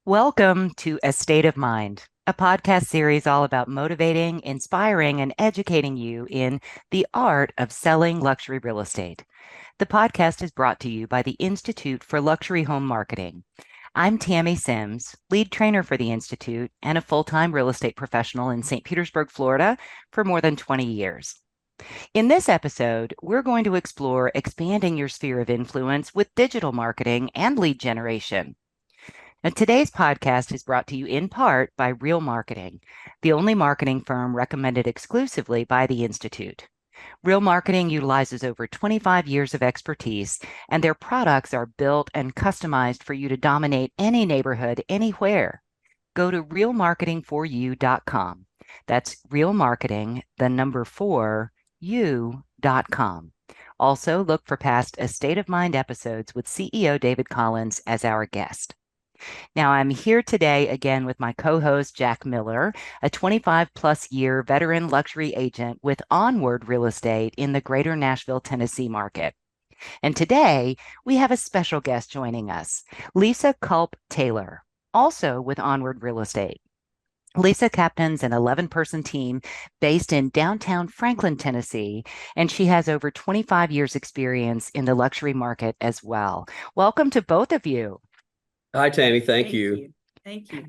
Welcome to A State of Mind, a podcast series all about motivating, inspiring, and educating you in the art of selling luxury real estate. The podcast is brought to you by the Institute for Luxury Home Marketing. I'm Tami Sims, lead trainer for the Institute and a full-time real estate professional in St. Petersburg, Florida for more than 20 years. In this episode, we're going to explore expanding your sphere of influence with digital marketing and lead generation. Now, today's podcast is brought to you in part by Real Marketing, the only marketing firm recommended exclusively by the Institute. Real Marketing utilizes over 25 years of expertise, and their products are built and customized for you to dominate any neighborhood anywhere. Go to realmarketing4you.com. That's real marketing, the number 4, you.com. Also, look for past A State of Mind episodes with CEO David Collins as our guest. Now, I'm here today again with my co host, Jack Miller, a 25 plus year veteran luxury agent with Onward Real Estate in the greater Nashville, Tennessee market. And today we have a special guest joining us, Lisa Culp Taylor, also with Onward Real Estate. Lisa captains an 11-person team based in downtown Franklin, Tennessee, and she has over 25 years experience in the luxury market as well. Welcome to both of you. Hi, Tami. Thank Thank you. you. Thank you.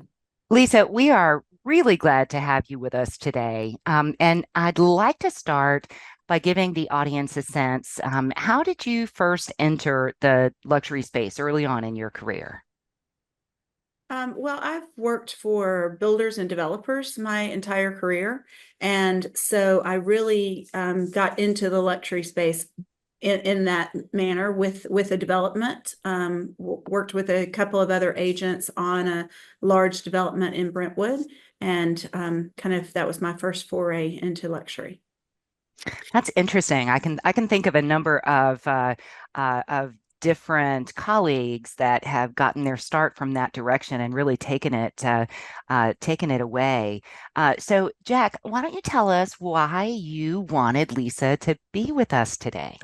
Lisa, we are really glad to have you with us today. And I'd like to start by giving the audience a sense. How did you first enter the luxury space early on in your career? Well, I've worked for builders and developers my entire career. And so I really got into the luxury space in that manner with a development. Worked with a couple of other agents on a large development in Brentwood. And that was my first foray into luxury. That's interesting. I can think of a number of different colleagues that have gotten their start from that direction and really taken it away. So, Jack, why don't you tell us why you wanted Lisa to be with us today?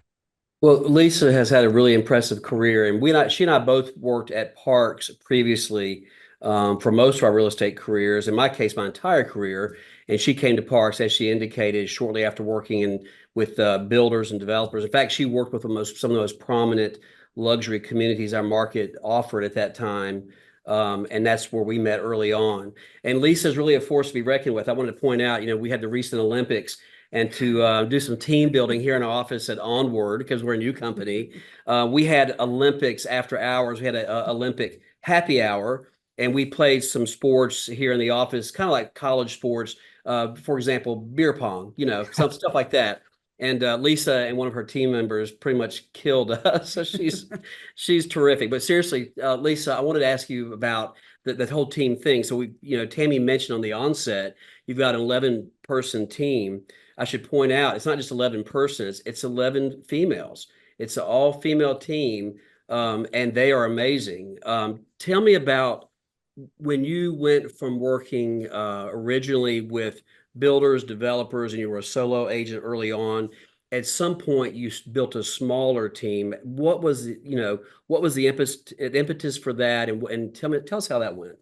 Well, Lisa has had a really impressive career, and she and I both worked at Parks previously for most of our real estate careers. In my case, my entire career, and she came to Parks, as she indicated, shortly after working with builders and developers. In fact, she worked with some of the most prominent luxury communities our market offered at that time. And that's where we met early on. And Lisa is really a force to be reckoned with. I wanted to point out, we had the recent Olympics, and to do some team building here in our office at Onward, because we're a new company. We had Olympics after hours. We had a Olympic happy hour, and we played some sports here in the office, kind of like college sports. For example, beer pong, some stuff like that. And Lisa and one of her team members pretty much killed us. So she's terrific. But seriously, Lisa, I wanted to ask you about that whole team thing. So Tami mentioned on the onset, you've got an 11-person team. I should point out, it's not just 11 persons, it's 11 females. It's an all-female team, and they are amazing. Tell me about when you went from working originally with builders, developers, and you were a solo agent early on. At some point, you built a smaller team. What was the impetus for that, and tell us how that went.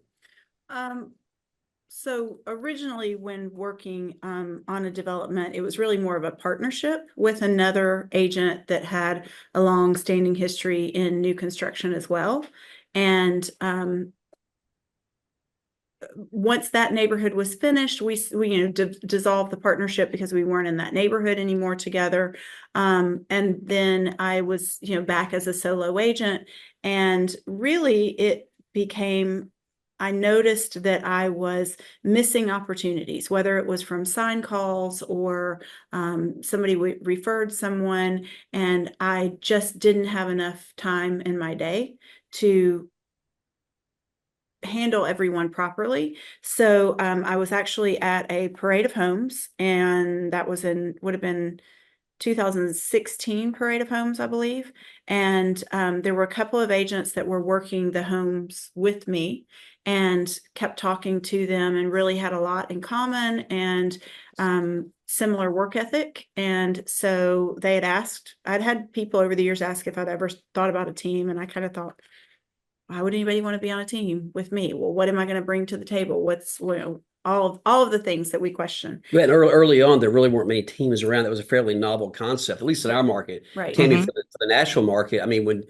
So originally, when working on a development, it was really more of a partnership with another agent that had a long-standing history in new construction as well. And once that neighborhood was finished, we dissolved the partnership because we weren't in that neighborhood anymore together. And then I was back as a solo agent, and really it became, I noticed that I was missing opportunities, whether it was from sign calls or somebody referred someone, and I just didn't have enough time in my day to handle everyone properly. So I was actually at a parade of homes, and that would have been 2016 parade of homes, I believe. And there were a couple of agents that were working the homes with me and kept talking to them, and really had a lot in common and similar work ethic. And so I'd had people over the years ask if I'd ever thought about a team, and I kind of thought, why would anybody want to be on a team with me? Well, what am I going to bring to the table? What's, all of the things that we question. Yeah, and early on, there really weren't many teams around. That was a fairly novel concept, at least in our market. Right. Tammy, Mhm. for the national market, I mean, when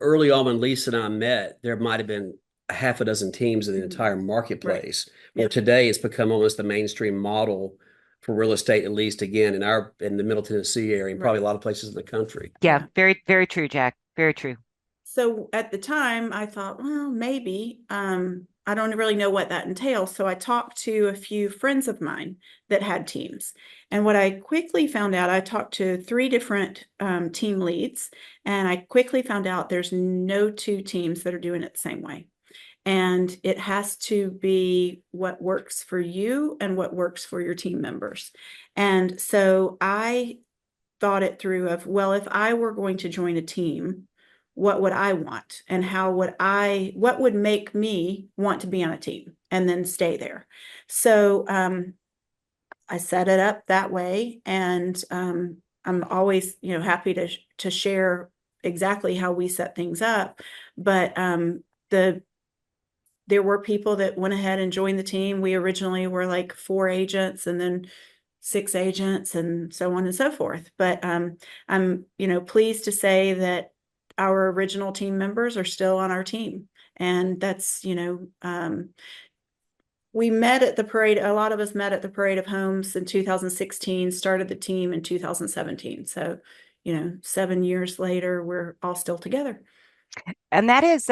early on when Lisa and I met, there might have been a half a dozen teams in the entire marketplace. Where Yep. today it's become almost the mainstream model for real estate, at least again in the Middle Tennessee area, and probably a lot of places in the country. Yeah, Yeah. very, very true, Jack. Very true. So at the time, I thought, well, maybe. I don't really know what that entails. So I talked to a few friends of mine that had teams. And what I quickly found out, I talked to 3 different team leads, and I quickly found out there's no 2 teams that are doing it the same way. And it has to be what works for you and what works for your team members. And so I thought it through of, well, if I were going to join a team, what would I want, and what would make me want to be on a team and then stay there? So I set it up that way, and I'm always, happy to share exactly how we set things up. But there were people that went ahead and joined the team. We originally were like 4 agents, and then 6 agents, and so on and so forth. But I'm, pleased to say that our original team members are still on our team. And that's, we met at the parade. A lot of us met at the Parade of Homes in 2016, started the team in 2017. So, 7 years later, we're all still together. And that is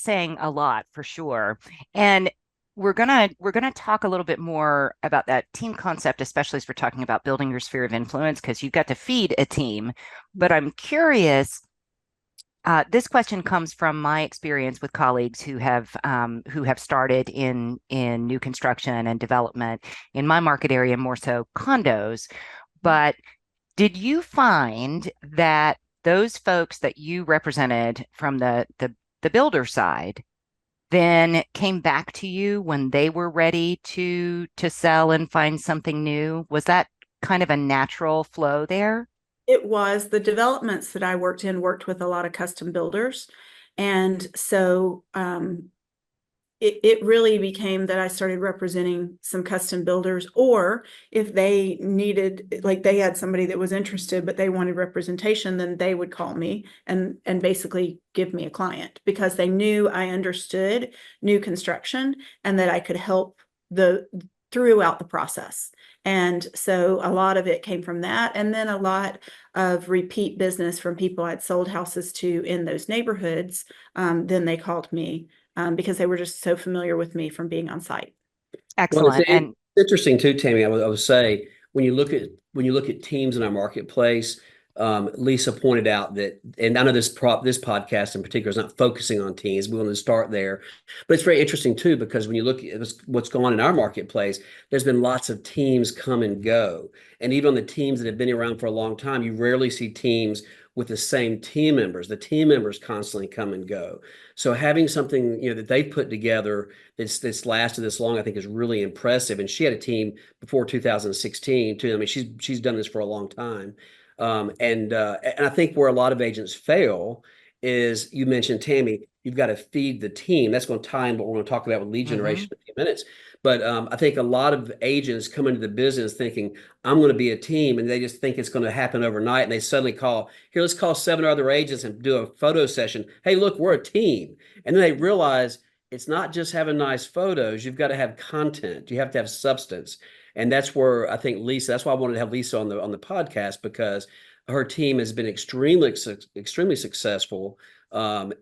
saying a lot for sure. And we're gonna talk a little bit more about that team concept, especially as we're talking about building your sphere of influence, because you've got to feed a team. But I'm curious. This question comes from my experience with colleagues who have started in new construction and development in my market area, more so condos. But did you find that those folks that you represented from the builder side then came back to you when they were ready to sell and find something new? Was that kind of a natural flow there? It was. The developments that I worked in worked with a lot of custom builders. And so it really became that I started representing some custom builders, or if they needed, like they had somebody that was interested, but they wanted representation, then they would call me and basically give me a client, because they knew I understood new construction and that I could help throughout the process. And so a lot of it came from that. And then a lot of repeat business from people I'd sold houses to in those neighborhoods. Then they called me because they were just so familiar with me from being on site. Well, Excellent. it's And interesting too, Tammy. I would say when you look at teams in our marketplace, Lisa pointed out that, and I know this podcast in particular is not focusing on teams. We want to start there, but it's very interesting too, because when you look at what's going on in our marketplace, there's been lots of teams come and go, and even on the teams that have been around for a long time, you rarely see teams with the same team members. The team members constantly come and go. So having something that they've put together that's lasted this long, I think is really impressive. And she had a team before 2016 too. I mean, she's done this for a long time. And I think where a lot of agents fail is, you mentioned, Tammy, you've got to feed the team. That's going to tie in what we're going to talk about with lead generation in a few minutes. But I think a lot of agents come into the business thinking, I'm going to be a team, and they just think it's going to happen overnight. And they suddenly let's call 7 other agents and do a photo session. Hey, look, we're a team. And then they realize it's not just having nice photos. You've got to have content. You have to have substance. And that's where I think that's why I wanted to have Lisa on the podcast, because her team has been extremely successful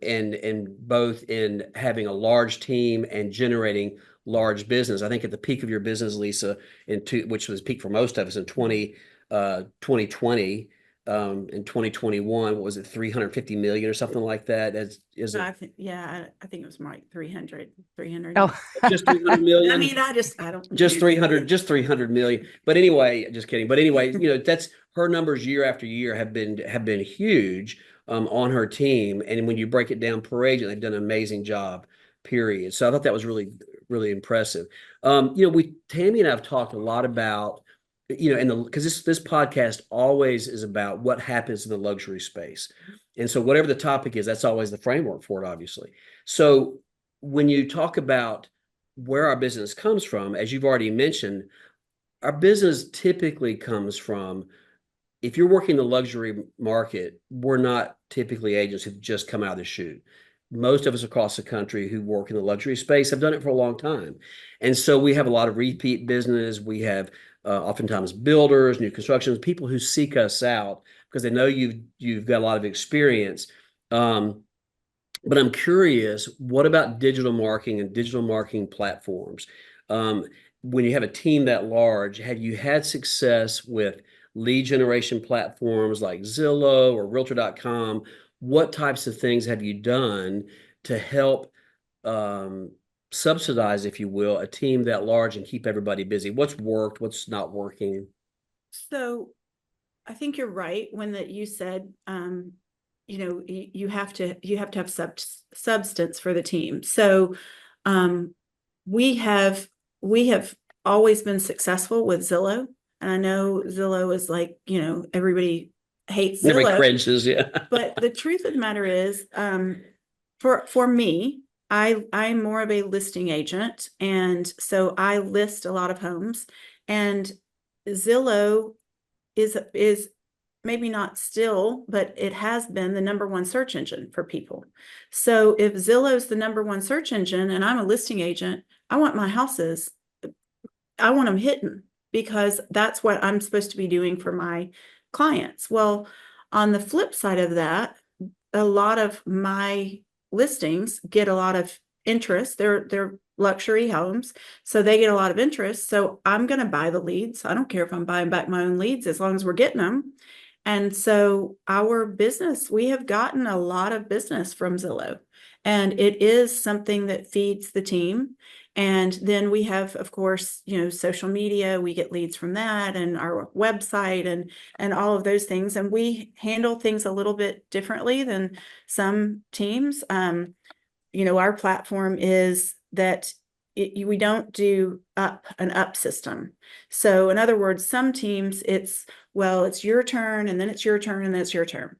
in both in having a large team and generating large business. I think at the peak of your business, Lisa, which was peak for most of us in 2020, in 2021, what was it, 350 million or something like that? I think, yeah, I think it was more like 300. oh, Just 300 million? I mean, I don't. Just 300 million. But anyway, just kidding. But anyway, that's her numbers year after year have been huge on her team. And when you break it down per agent, they've done an amazing job, period. So I thought that was really, really impressive. Tammy and I have talked a lot about, because this podcast always is about what happens in the luxury space. And so whatever the topic is, that's always the framework for it, obviously. So when you talk about where our business comes from, as you've already mentioned, our business typically comes from, if you're working the luxury market, we're not typically agents who've just come out of the chute. Most of us across the country who work in the luxury space have done it for a long time. And so we have a lot of repeat business. We have oftentimes builders, new constructions, people who seek us out because they know you've got a lot of experience. But I'm curious, what about digital marketing and digital marketing platforms? When you have a team that large, have you had success with lead generation platforms like Zillow or Realtor.com? What types of things have you done to help um, subsidize, if you will, a team that large and keep everybody busy? What's worked? What's not working? So I think you're right when that you said, you have to have substance for the team. So we have we have always been successful with Zillow, and I know Zillow is like, everybody hates Everybody Zillow, cringes, yeah. but the truth of the matter is, for me, I'm more of a listing agent, and so I list a lot of homes, and Zillow is maybe not still, but it has been the number one search engine for people. So if Zillow's the number one search engine and I'm a listing agent, I want my houses, I want them hidden because that's what I'm supposed to be doing for my clients. Well, on the flip side of that, a lot of my listings get a lot of interest. They're luxury homes, so they get a lot of interest. So I'm going to buy the leads. I don't care if I'm buying back my own leads as long as we're getting them. And so our business, we have gotten a lot of business from Zillow, and it is something that feeds the team. And then we have, of course, social media, we get leads from that, and our website and all of those things. And we handle things a little bit differently than some teams. Our platform is that we don't do an up system. So in other words, some teams it's your turn and then it's your turn and then it's your turn.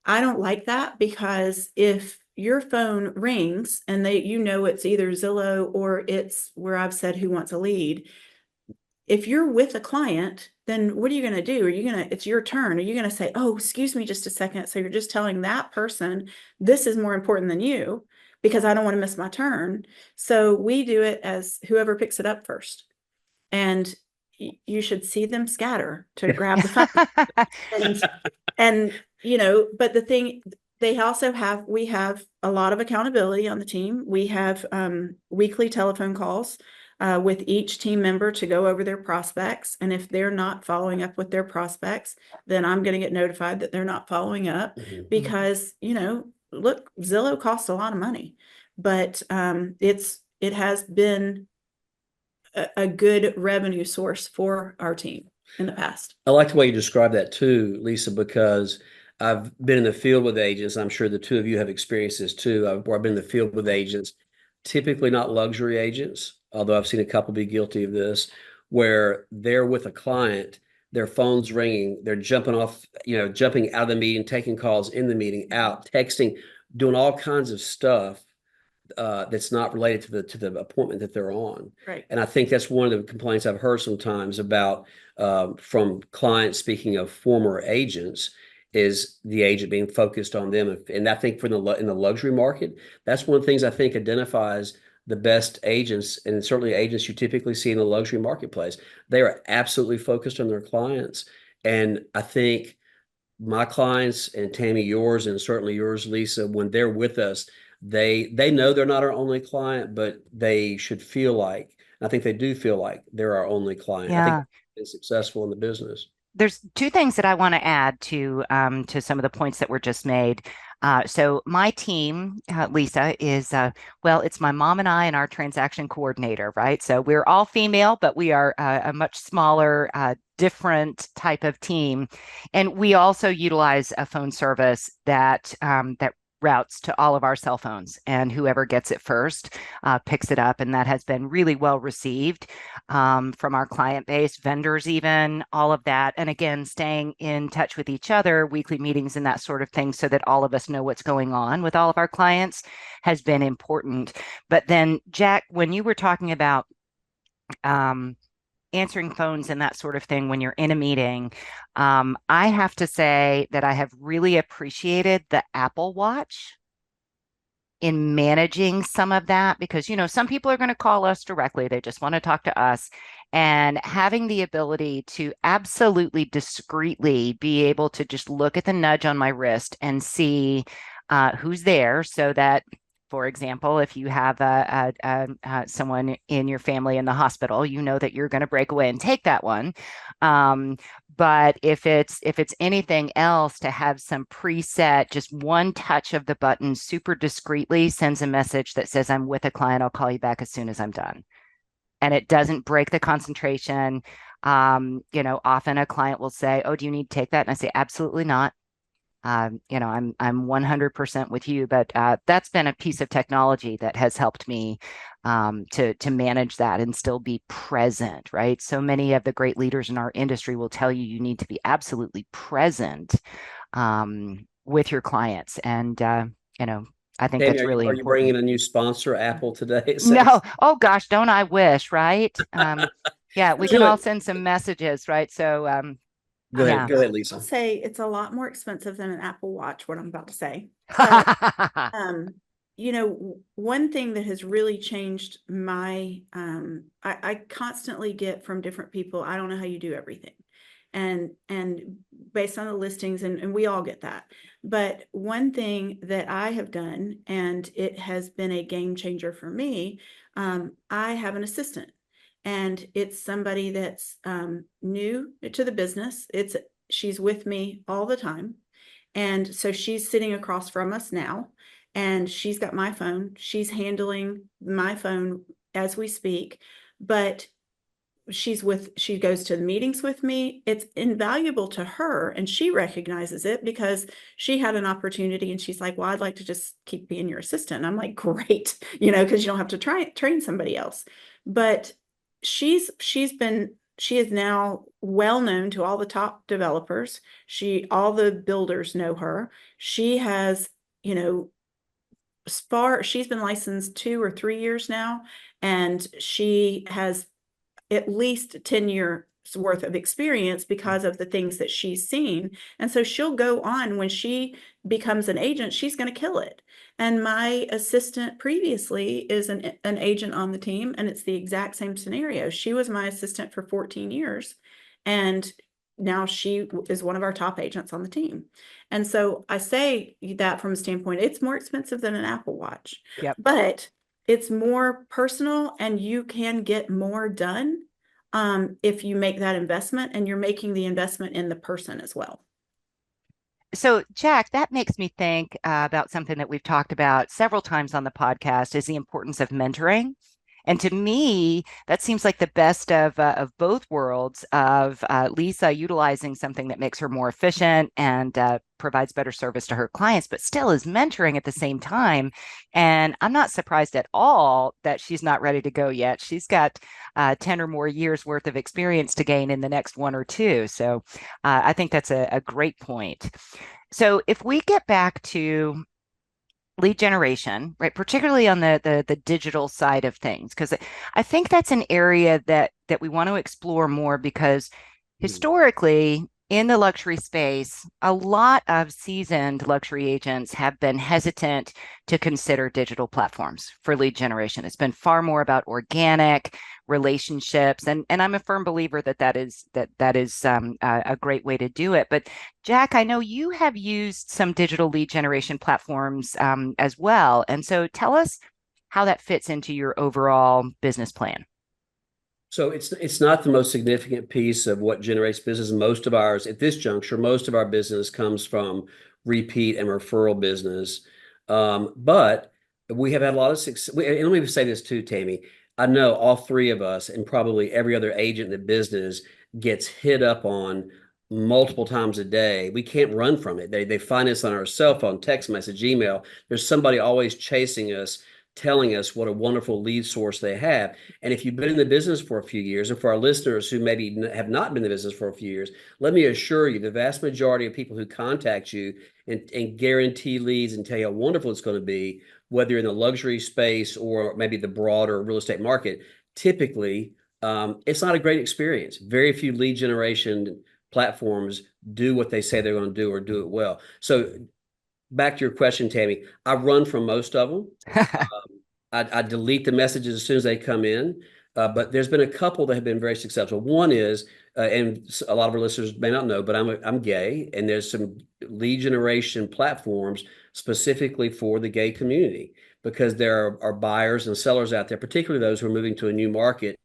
I don't like that, because if your phone rings and it's either Zillow or it's where I've said who wants a lead, if you're with a client, then what are you going to do? It's your turn. Are you going to say, oh, excuse me just a second? So you're just telling that person, this is more important than you because I don't want to miss my turn. So we do it as whoever picks it up first. And you should see them scatter to grab the phone. And but the thing, we have a lot of accountability on the team. We have weekly telephone calls with each team member to go over their prospects. And if they're not following up with their prospects, then I'm going to get notified that they're not following up because, look, Zillow costs a lot of money, but it has been a good revenue source for our team in the past. I like the way you describe that too, Lisa, because I've been in the field with agents. I'm sure the two of you have experienced this too. I've been in the field with agents, typically not luxury agents, although I've seen a couple be guilty of this, where they're with a client, their phone's ringing, they're jumping off, jumping out of the meeting, taking calls in the meeting, out, texting, doing all kinds of stuff that's not related to the appointment that they're on. Right. And I think that's one of the complaints I've heard sometimes about from clients, speaking of former agents, is the agent being focused on them. And I think in the luxury market, that's one of the things I think identifies the best agents, and certainly agents you typically see in the luxury marketplace. They are absolutely focused on their clients. And I think my clients, and Tami, yours, and certainly yours, Lisa, when they're with us, they know they're not our only client, but they should feel like, I think they do feel like they're our only client. I think Yeah. they're successful in the business. There's two things that I want to add to some of the points that were just made. So my team, Lisa, is it's my mom and I and our transaction coordinator, right? So we're all female, but we are a much smaller, different type of team, and we also utilize a phone service that routes to all of our cell phones, and whoever gets it first picks it up. And that has been really well received from our client base, vendors, even all of that. And again, staying in touch with each other, weekly meetings and that sort of thing, so that all of us know what's going on with all of our clients has been important. But then, Jack, when you were talking about answering phones and that sort of thing when you're in a meeting, I have to say that I have really appreciated the Apple Watch in managing some of that, because some people are going to call us directly, they just want to talk to us, and having the ability to absolutely discreetly be able to just look at the nudge on my wrist and see who's there, so that, for example, if you have someone in your family in the hospital, you know that you're going to break away and take that one. But if it's anything else, to have some preset, just one touch of the button super discreetly sends a message that says, I'm with a client, I'll call you back as soon as I'm done. And it doesn't break the concentration. Often a client will say, oh, do you need to take that? And I say, absolutely not. I'm 100% with you, but that's been a piece of technology that has helped me to manage that and still be present, right? So many of the great leaders in our industry will tell you you need to be absolutely present with your clients, and I think Tami, that's really are you bringing important. a new sponsor, Apple, today? It No, says. oh gosh, don't I wish, right? Yeah, we can Should all it? send some messages, right? So Go ahead. yeah. Go ahead, I'll Lisa. say it's a lot more expensive than an Apple Watch, what I'm about to say. But um, one thing that has really changed my I constantly get from different people, I don't know how you do everything. And based on the listings, and we all get that. But one thing that I have done, and it has been a game changer for me, I have an assistant, and it's somebody that's new to the business. She's with me all the time. And so she's sitting across from us now, and she's got my phone. She's handling my phone as we speak, but she goes to the meetings with me. It's invaluable to her, and she recognizes it because she had an opportunity, and she's like, well, I'd like to just keep being your assistant. And I'm like, great, because you don't have to train somebody else. But she is now well known to all the top developers. All the builders know her. She has, she's been licensed 2 or 3 years now, and she has at least 10 years worth of experience because of the things that she's seen. And so she'll go on, when she becomes an agent, she's going to kill it. And my assistant previously is an agent on the team, and it's the exact same scenario. She was my assistant for 14 years, and now she is one of our top agents on the team. And so I say that from a standpoint, it's more expensive than an Apple Watch, Yep. but it's more personal, and you can get more done if you make that investment, and you're making the investment in the person as well. So, Jack, that makes me think about something that we've talked about several times on the podcast, is the importance of mentoring. And to me, that seems like the best of both worlds, of Lisa utilizing something that makes her more efficient and provides better service to her clients, but still is mentoring at the same time. And I'm not surprised at all that she's not ready to go yet. She's got 10 or more years worth of experience to gain in the next 1 or 2. So I think that's a great point. So if we get back to lead generation, right? Particularly on the digital side of things, because I think that's an area that we want to explore more, because historically in the luxury space, a lot of seasoned luxury agents have been hesitant to consider digital platforms for lead generation. It's been far more about organic relationships, and I'm a firm believer that is a great way to do it. But Jack, I know you have used some digital lead generation platforms as well, and so tell us how that fits into your overall business plan. So it's not the most significant piece of what generates business. Most of ours, at this juncture, most of our business comes from repeat and referral business. But we have had a lot of success. And let me say this too, Tami. I know all three of us, and probably every other agent in the business, gets hit up on multiple times a day. We can't run from it. They find us on our cell phone, text message, email. There's somebody always chasing us, telling us what a wonderful lead source they have. And if you've been in the business for a few years, and for our listeners who maybe have not been in the business for a few years, let me assure you, the vast majority of people who contact you and guarantee leads and tell you how wonderful it's going to be, whether you're in the luxury space or maybe the broader real estate market, typically it's not a great experience. Very few lead generation platforms do what they say they're going to do or do it well. So back to your question, Tami, I run from most of them. I delete the messages as soon as they come in. But there's been a couple that have been very successful. One is, and a lot of our listeners may not know, but I'm gay, and there's some lead generation platforms specifically for the gay community because there are buyers and sellers out there, particularly those who are moving to a new market.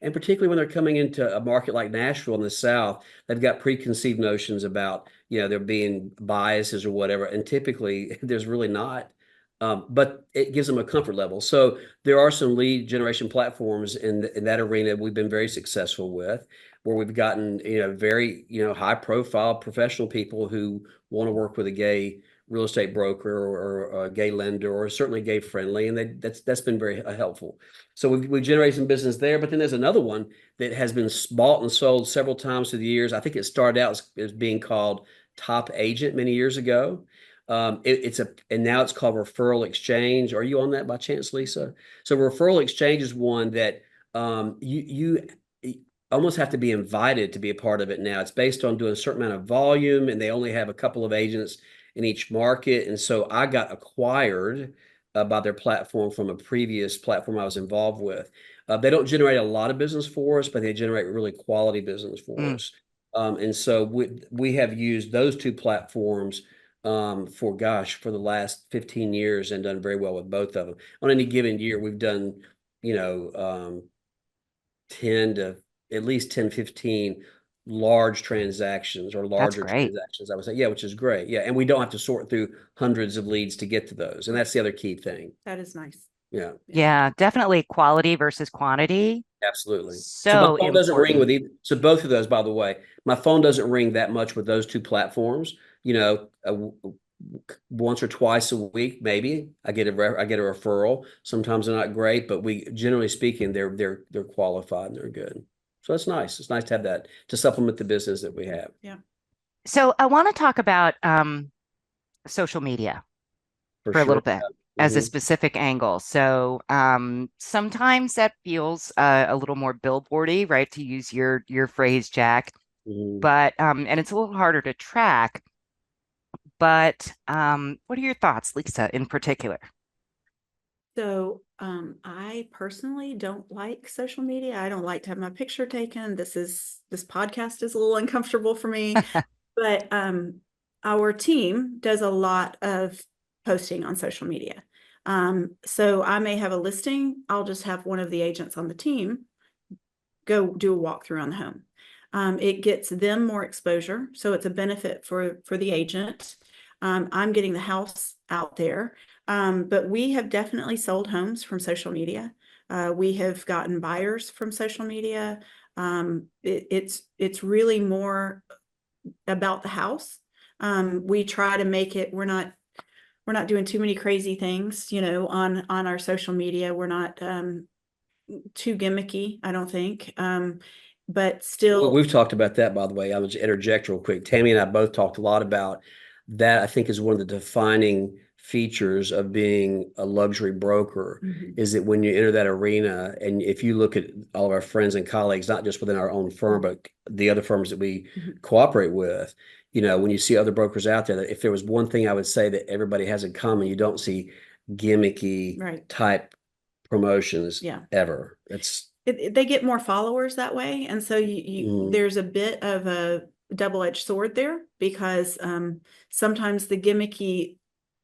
And particularly when they're coming into a market like Nashville in the South, they've got preconceived notions about, there being biases or whatever. And typically there's really not. But it gives them a comfort level. So there are some lead generation platforms in that arena we've been very successful with, where we've gotten very high profile professional people who want to work with a gay real estate broker or a gay lender or certainly gay friendly, and that's been very helpful. So we've generated some business there. But then there's another one that has been bought and sold several times through the years. I think it started out as being called Top Agent many years ago. And now it's called Referral Exchange. Are you on that by chance, Lisa? So Referral Exchange is one that you almost have to be invited to be a part of it now. It's based on doing a certain amount of volume, and they only have a couple of agents in each market. And so I got acquired by their platform from a previous platform I was involved with. They don't generate a lot of business for us, but they generate really quality business for us. And so we have used those two platforms for the last 15 years and done very well with both of them. On any given year, we've done, 10 to at least 10, 15 large transactions or That's larger great. transactions, I would say. Yeah, which is great. Yeah. And we don't have to sort through hundreds of leads to get to those. And that's the other key thing. That is nice. Yeah, Yeah, definitely quality versus quantity. absolutely. So my So phone doesn't ring with important. either. So both of those, by the way, my phone doesn't ring that much with those two platforms. Once or twice a week, maybe I get a referral. Sometimes they're not great, but generally speaking, they're qualified and they're good. So that's nice. It's nice to have that to supplement the business that we have. Yeah. So I want to talk about social media For for a little sure. bit Yeah. as a specific angle. So sometimes that feels a little more billboardy, right? To use your phrase, Jack. Mhm. But and it's a little harder to track. But what are your thoughts, Lisa, in particular? So I personally don't like social media. I don't like to have my picture taken. This podcast is a little uncomfortable for me, but our team does a lot of posting on social media. So I may have a listing. I'll just have one of the agents on the team go do a walkthrough on the home. It gets them more exposure, so it's a benefit for the agent. I'm getting the house out there, but we have definitely sold homes from social media. We have gotten buyers from social media. It's really more about the house. We try to make it. We're not doing too many crazy things, on our social media. We're not too gimmicky, I don't think. But still, We've talked about that, by the way. I would interject real quick. Tami and I both talked a lot about that. I think is one of the defining features of being a luxury broker is that when you enter that arena, and if you look at all of our friends and colleagues, not just within our own firm, but the other firms that we cooperate with, when you see other brokers out there, that if there was one thing I would say that everybody has in common, you don't see gimmicky right. type promotions Yeah. ever. They get more followers that way, and so there's a bit of a double-edged sword there, because sometimes the gimmicky,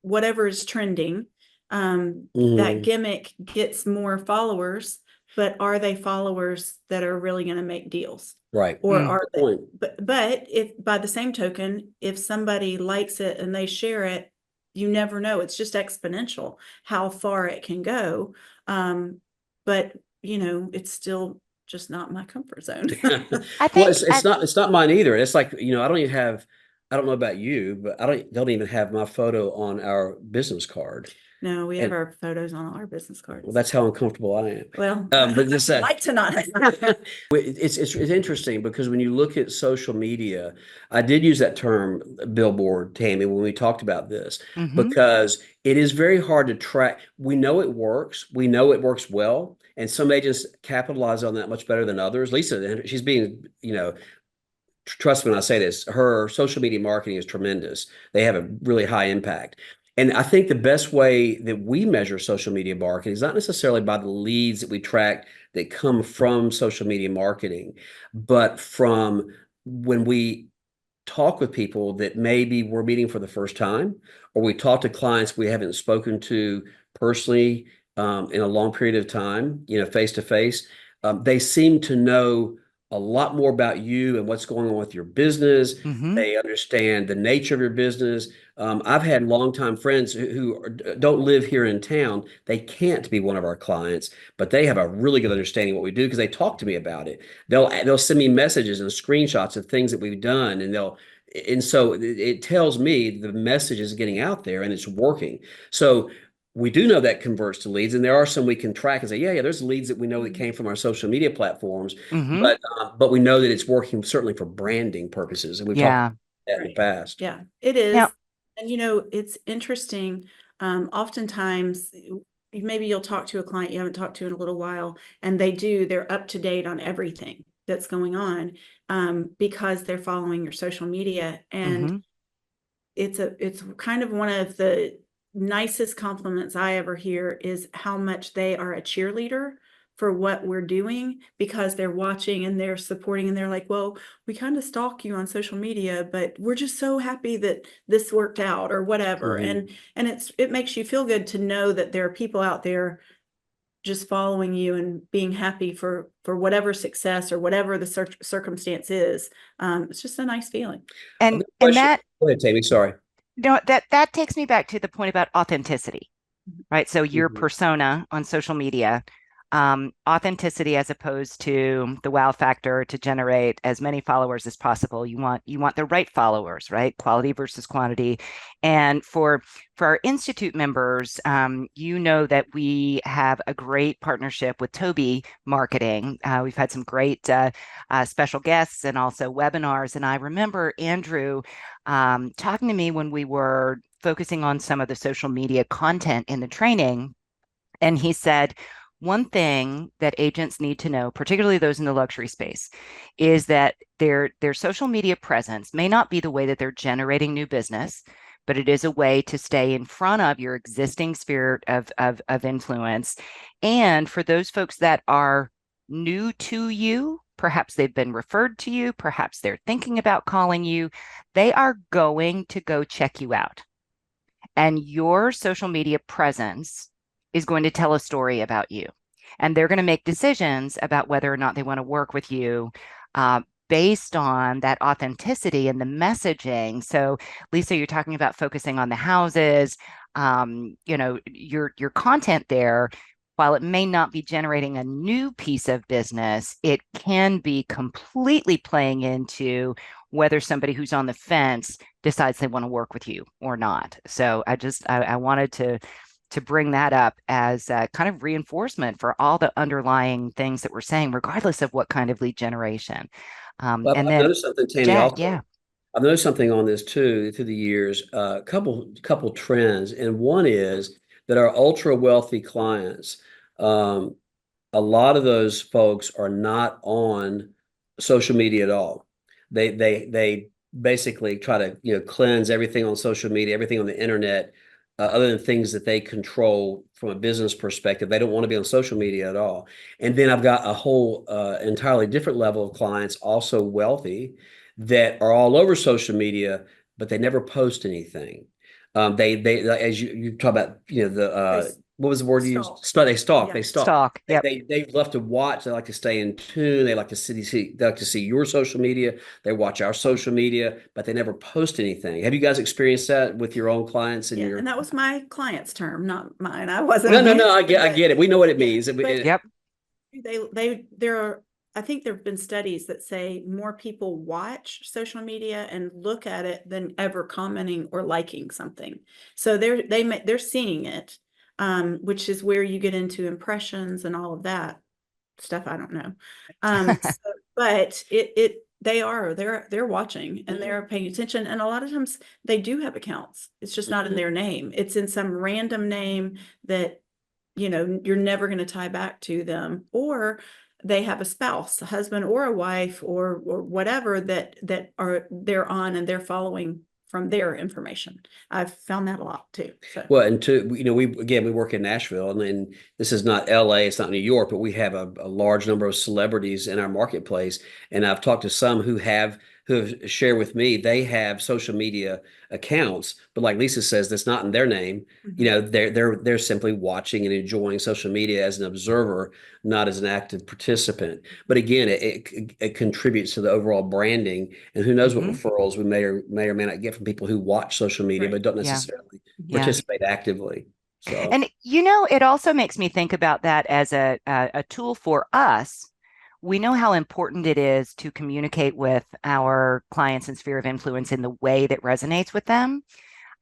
whatever is trending, that gimmick gets more followers, but are they followers that are really going to make deals? Right. Or Mm. are Good point. but if by the same token, if somebody likes it and they share it, you never know. It's just exponential how far it can go. But it's still just not my comfort zone. I Well, think it's not mine either. It's like, I don't even have, I don't know about you, but I don't even have my photo on our business card. No, we have And our photos on all our business well, cards. that's how uncomfortable I am. Well, But just I'd like to not have. it's interesting because when you look at social media, I did use that term billboard, Tami, when we talked about this, Mhm. because it is very hard to track. We know it works. We know it works well. And some agents capitalize on that much better than others. Lisa, she's being, trust me when I say this, her social media marketing is tremendous. They have a really high impact. And I think the best way that we measure social media marketing is not necessarily by the leads that we track that come from social media marketing, but from when we talk with people that maybe we're meeting for the first time, or we talk to clients we haven't spoken to personally in a long period of time, face to face. They seem to know a lot more about you and what's going on with your business. Mhm. They understand the nature of your business. I've had longtime friends who don't live here in town. They can't be one of our clients, but they have a really good understanding of what we do because they talk to me about it. They'll send me messages and screenshots of things that we've done, and so it tells me the message is getting out there and it's working. So we do know that converts to leads, and there are some we can track and say, yeah, there's leads that we know that came from our social media platforms, Mhm. but we know that it's working certainly for branding purposes, and we've talked about Yeah. that in the past. Yeah, it Now, is. And it's interesting. Oftentimes, maybe you'll talk to a client you haven't talked to in a little while, and they're up to date on everything that's going on, because they're following your social media. And mhm. it's kind of one of the nicest compliments I ever hear is how much they are a cheerleader for what we're doing, because they're watching and they're supporting, and they're like, well, we kind of stalk you on social media, but we're just so happy that this worked out or whatever. Mhm. And it makes you feel good to know that there are people out there just following you and being happy for whatever success or whatever the circumstance is. It's just a nice feeling. A And good and question. that Go ahead, Tammy. Sorry. no that takes me back to the point about authenticity, right? So your Mhm. persona on social media, authenticity as opposed to the wow factor to generate as many followers as possible. You want the right followers, right? Quality versus quantity. And for our institute members, you know that we have a great partnership with Toby Marketing. We've had some great special guests and also webinars. And I remember Andrew talking to me when we were focusing on some of the social media content in the training. And he said, one thing that agents need to know, particularly those in the luxury space, is that their social media presence may not be the way that they're generating new business, but it is a way to stay in front of your existing sphere of influence. And for those folks that are new to you, perhaps they've been referred to you, perhaps they're thinking about calling you, they are going to go check you out. And your social media presence is going to tell a story about you. And they're going to make decisions about whether or not they want to work with you based on that authenticity and the messaging. So, Lisa, you're talking about focusing on the houses. Your content there, while it may not be generating a new piece of business, it can be completely playing into whether somebody who's on the fence decides they want to work with you or not. So I wanted to bring that up as a kind of reinforcement for all the underlying things that we're saying, regardless of what kind of lead generation. Well, And I've then noticed something, Tammy, Jack, also. yeah. I've noticed something on this too through the years, couple trends. And one is that our ultra wealthy clients, um, a lot of those folks are not on social media at all. They basically try to cleanse everything on social media, everything on the internet, other than things that they control from a business perspective. They don't want to be on social media at all. And then I've got a whole entirely different level of clients, also wealthy, that are all over social media, but they never post anything. They as you talk about, the They what was the word you used? stalk. They stalk. Yeah. They stalk. Stalk. Yep. They love to watch. They like to stay in tune. They like to they like to see your social media. They watch our social media, but they never post anything. Have you guys experienced that with your own clients and Yeah, your? and that was my client's term, not mine. I wasn't No, on no, the no. I inside, get but it. We know what it yeah, means. but It, Yep. there are I think there have been studies that say more people watch social media and look at it than ever commenting or liking something. So they're seeing it, which is where you get into impressions and all of that stuff. I don't know. But they're watching and they're paying attention. And a lot of times they do have accounts. It's just not in their name. It's in some random name that, you're never going to tie back to them, or they have a spouse, a husband or a wife or whatever that they're on and they're following from their information. I've found that a lot too. So. Well, and we work in Nashville, and then this is not LA, it's not New York, but we have a large number of celebrities in our marketplace. And I've talked to some who have shared with me they have social media accounts, but like Lisa says, that's not in their name. They're simply watching and enjoying social media as an observer, not as an active participant. But again, it contributes to the overall branding, and who knows what referrals we may or may not get from people who watch social media but don't necessarily participate actively. So, and it also makes me think about that as a tool for us. We know how important it is to communicate with our clients and sphere of influence in the way that resonates with them.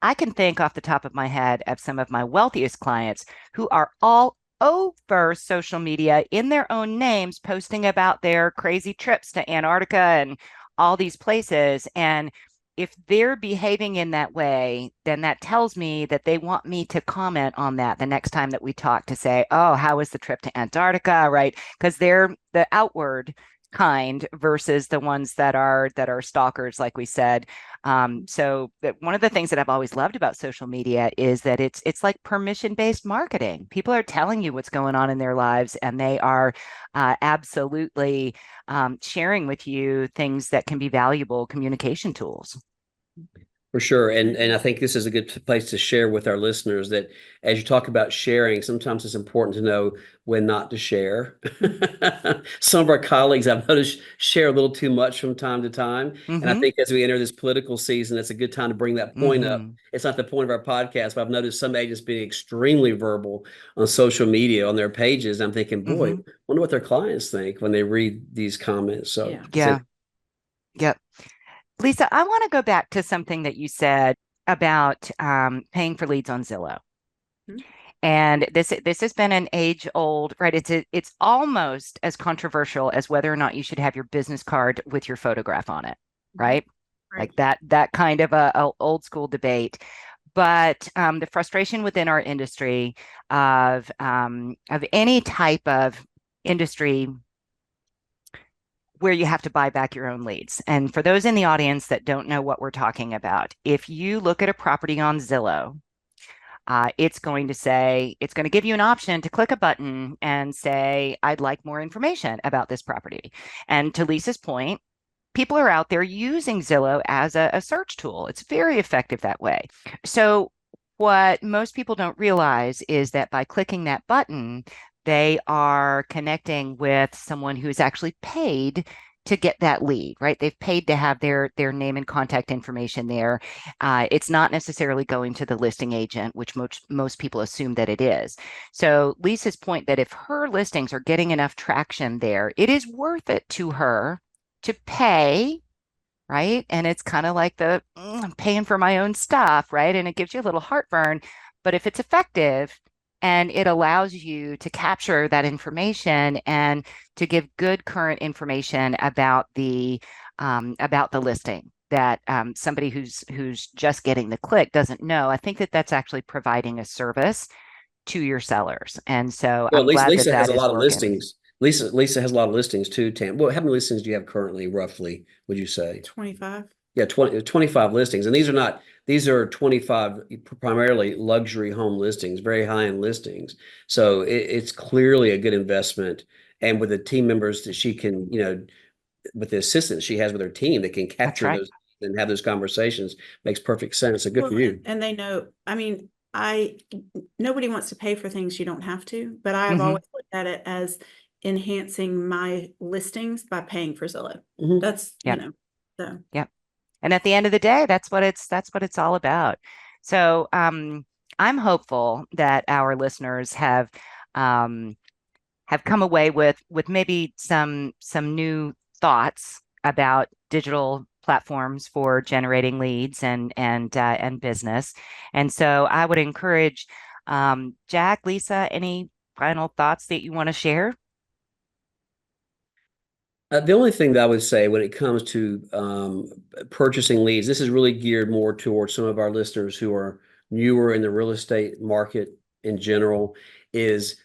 I can think off the top of my head of some of my wealthiest clients who are all over social media in their own names, posting about their crazy trips to Antarctica and all these places. And if they're behaving in that way, then that tells me that they want me to comment on that the next time that we talk, to say, oh, how was the trip to Antarctica, right? Because they're the outward kind versus the ones that are stalkers, like we said. So one of the things that I've always loved about social media is that it's like permission-based marketing. People are telling you what's going on in their lives, and they are absolutely sharing with you things that can be valuable communication tools. for sure. And I think this is a good place to share with our listeners that as you talk about sharing, sometimes it's important to know when not to share. Some of our colleagues I've noticed share a little too much from time to time. And I think as we enter this political season, it's a good time to bring that point up. It's not the point of our podcast, but I've noticed some agents being extremely verbal on social media on their pages. I'm thinking, boy, wonder what their clients think when they read these comments. So yeah. Yep. Lisa, I want to go back to something that you said about paying for leads on Zillow. And this has been an age old, right? It's almost as controversial as whether or not you should have your business card with your photograph on it, right? Like that kind of a old school debate. But the frustration within our industry of any type of industry where you have to buy back your own leads. And for those in the audience that don't know what we're talking about, if you look at a property on Zillow, it's going to give you an option to click a button and say, I'd like more information about this property. And to Lisa's point, people are out there using Zillow as a search tool. It's very effective that way. So what most people don't realize is that by clicking that button, they are connecting with someone who's actually paid to get that lead, right? They've paid to have their name and contact information there. It's not necessarily going to the listing agent, which most people assume that it is. So Lisa's point that if her listings are getting enough traction there, it is worth it to her to pay, right? And it's kind of like I'm paying for my own stuff, right? And it gives you a little heartburn. But if it's effective, and it allows you to capture that information and to give good current information about the listing that somebody who's just getting the click doesn't know. I think that's actually providing a service to your sellers, and so well, I'm glad Lisa has that a is lot of working. listings. Lisa has a lot of listings too, Tam. Well, how many listings do you have currently, roughly, would you say? 25. Yeah, 25 listings. And these are 25 primarily luxury home listings, very high-end listings. So it's clearly a good investment. And with the team members that she can, with the assistants she has with her team that can capture those and have those conversations, makes perfect sense. So good for you. And they know, I mean, nobody wants to pay for things you don't have to, but I've always looked at it as enhancing my listings by paying for Zillow. That's, so. Yep. And at the end of the day, that's what it's all about. So I'm hopeful that our listeners have have come away with maybe some new thoughts about digital platforms for generating leads and business. And so I would encourage Jack, Lisa, any final thoughts that you want to share? The only thing that I would say when it comes to purchasing leads, this is really geared more towards some of our listeners who are newer in the real estate market in general, is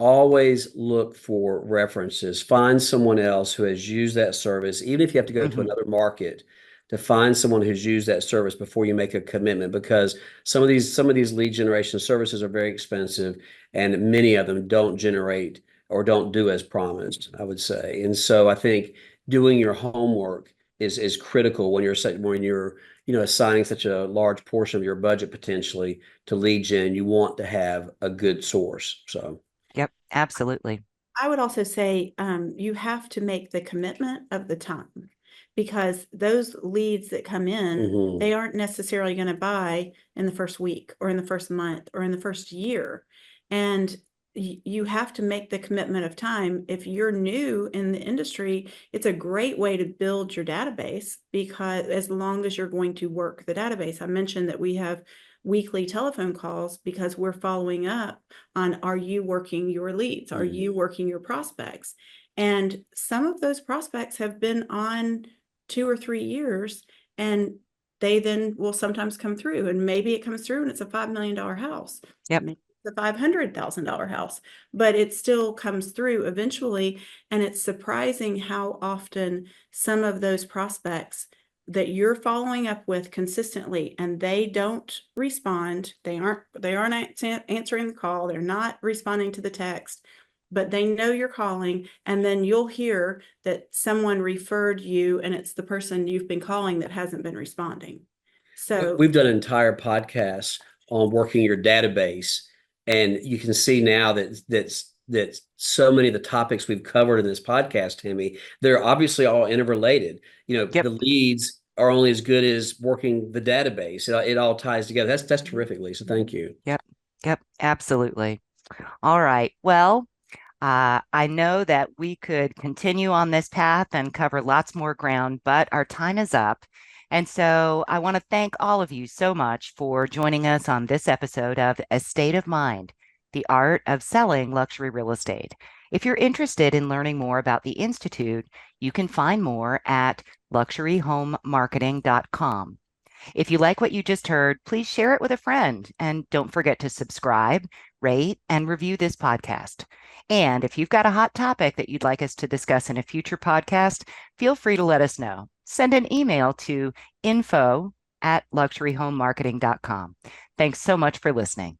always look for references. Find someone else who has used that service, even if you have to go to Hmm. another market, to find someone who's used that service before you make a commitment, because some of these lead generation services are very expensive, and many of them don't generate or don't do as promised, I would say. And so I think doing your homework is critical when you're assigning such a large portion of your budget potentially to lead gen. You want to have a good source. So. Yep, absolutely. I would also say you have to make the commitment of the time, because those leads that come in, Mhm. they aren't necessarily going to buy in the first week or in the first month or in the first year. And you have to make the commitment of time. If you're new in the industry, it's a great way to build your database, because as long as you're going to work the database. I mentioned that we have weekly telephone calls because we're following up on, are you working your leads? Are you working your prospects? And some of those prospects have been on 2 or 3 years, and they then will sometimes come through, and maybe it comes through and it's a $5 million house. Yep. Maybe it's a $500,000 house, but it still comes through eventually. And it's surprising how often some of those prospects that you're following up with consistently and they don't respond, they aren't answering the call, they're not responding to the text, but they know you're calling, and then you'll hear that someone referred you and it's the person you've been calling that hasn't been responding. So We've done entire podcasts on working your database, and you can see now that so many of the topics we've covered in this podcast, Tammy, they're obviously all interrelated. Yep. The leads are only as good as working the database. It all ties together. That's terrific, Lisa. Thank you. Yep. Yep. Absolutely. All right. Well, I know that we could continue on this path and cover lots more ground, but our time is up. And so I want to thank all of you so much for joining us on this episode of A State of Mind, the art of selling luxury real estate. If you're interested in learning more about the Institute, you can find more at luxuryhomemarketing.com. If you like what you just heard, please share it with a friend, and don't forget to subscribe, rate, and review this podcast. And if you've got a hot topic that you'd like us to discuss in a future podcast, feel free to let us know. Send an email to info@luxuryhomemarketing.com. Thanks so much for listening.